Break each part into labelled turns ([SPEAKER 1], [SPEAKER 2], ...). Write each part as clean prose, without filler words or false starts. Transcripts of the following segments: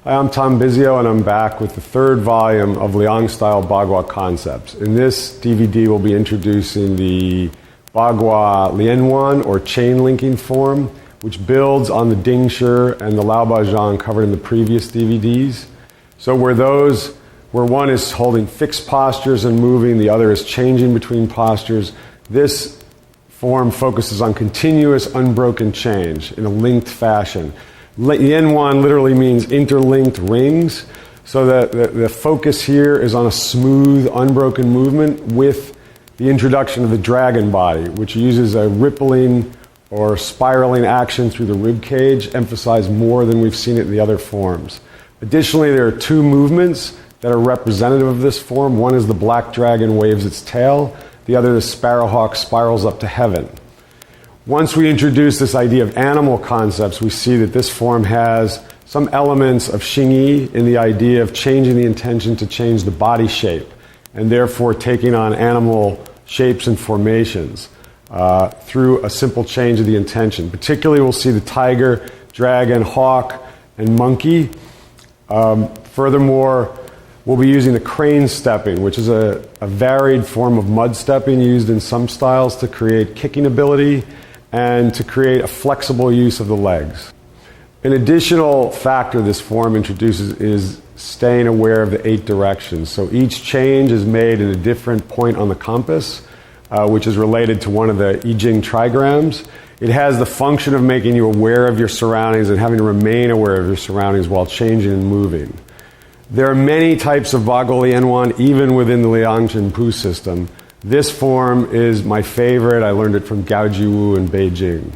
[SPEAKER 1] Hi, I'm Tom Bisio, and I'm back with the third volume of Liang-style Bagua concepts. In this DVD, we'll be introducing the Bagua Lianwan, or chain linking form, which builds on the Dingshi and the Laobaozhang covered in the previous DVDs. So where one is holding fixed postures and moving, the other is changing between postures, this form focuses on continuous, unbroken change in a linked fashion. Lianwan literally means interlinked rings, so the focus here is on a smooth, unbroken movement with the introduction of the dragon body, which uses a rippling or spiraling action through the rib cage, emphasized more than we've seen it in the other forms. Additionally, there are two movements that are representative of this form. One is the black dragon waves its tail, the other, the sparrowhawk, spirals up to heaven. Once we introduce this idea of animal concepts, we see that this form has some elements of Xingyi in the idea of changing the intention to change the body shape, and therefore taking on animal shapes and formations through a simple change of the intention. Particularly, we'll see the tiger, dragon, hawk, and monkey. Furthermore, we'll be using the crane stepping, which is a varied form of mud stepping used in some styles to create kicking ability and to create a flexible use of the legs. An additional factor this form introduces is staying aware of the 8 directions. So each change is made at a different point on the compass, which is related to one of the I Ching trigrams. It has the function of making you aware of your surroundings and having to remain aware of your surroundings while changing and moving. There are many types of Bagua Lianwan, even within the Liang Chenpu system. This form is my favorite. I learned it from Gao Jiwu in Beijing.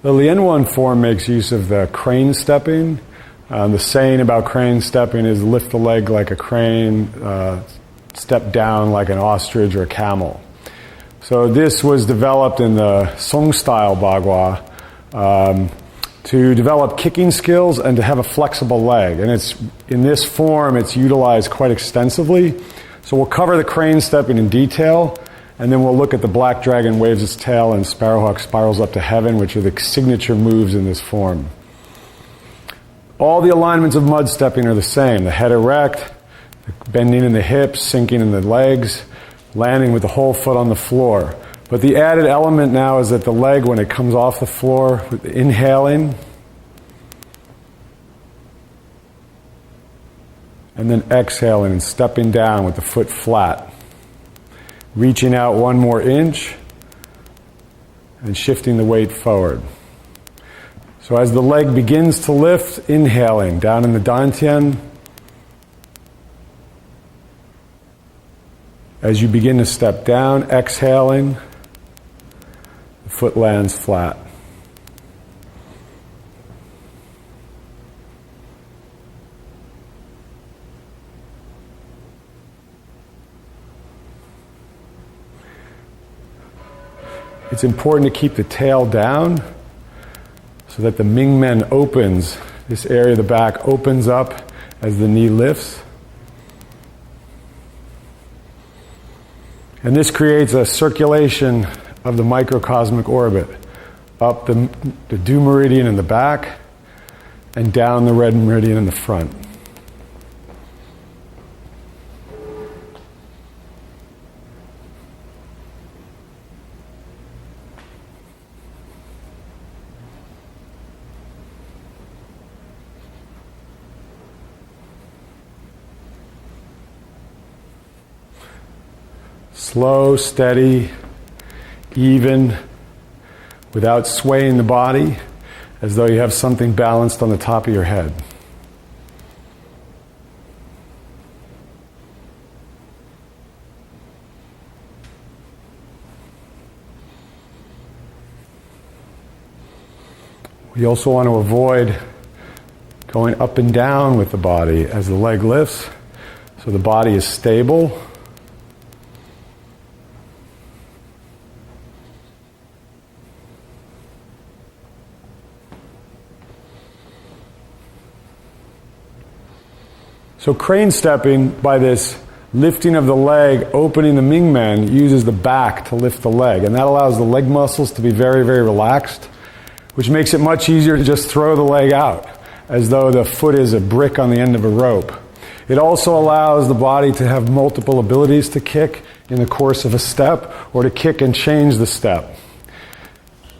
[SPEAKER 1] The Lien One form makes use of the crane stepping. The saying about crane stepping is lift the leg like a crane, step down like an ostrich or a camel. So this was developed in the Song style Bagua to develop kicking skills and to have a flexible leg. And it's in this form, it's utilized quite extensively. So we'll cover the crane stepping in detail, and then we'll look at the black dragon waves its tail and sparrowhawk spirals up to heaven, which are the signature moves in this form. All the alignments of mud stepping are the same. The head erect, bending in the hips, sinking in the legs, landing with the whole foot on the floor. But the added element now is that the leg, when it comes off the floor, inhaling, and then exhaling and stepping down with the foot flat. Reaching out 1 more inch and shifting the weight forward. So as the leg begins to lift, inhaling down in the dantian. As you begin to step down, exhaling, the foot lands flat. It's important to keep the tail down so that the Mingmen opens, this area of the back opens up as the knee lifts. And this creates a circulation of the microcosmic orbit up the dew meridian in the back and down the red meridian in the front. Slow, steady, even, without swaying the body, as though you have something balanced on the top of your head. We also want to avoid going up and down with the body as the leg lifts, so the body is stable. So crane stepping, by this lifting of the leg, opening the Mingmen, uses the back to lift the leg. And that allows the leg muscles to be very, very relaxed, which makes it much easier to just throw the leg out, as though the foot is a brick on the end of a rope. It also allows the body to have multiple abilities to kick in the course of a step, or to kick and change the step.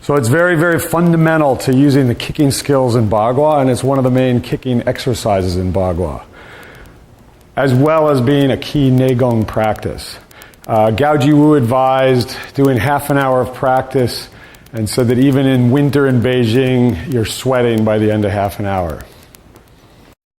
[SPEAKER 1] So it's very, very fundamental to using the kicking skills in Bagua, and it's one of the main kicking exercises in Bagua, as well as being a key Neigong practice. Gao Jiwu advised doing half an hour of practice, and said that even in winter in Beijing, you're sweating by the end of half an hour.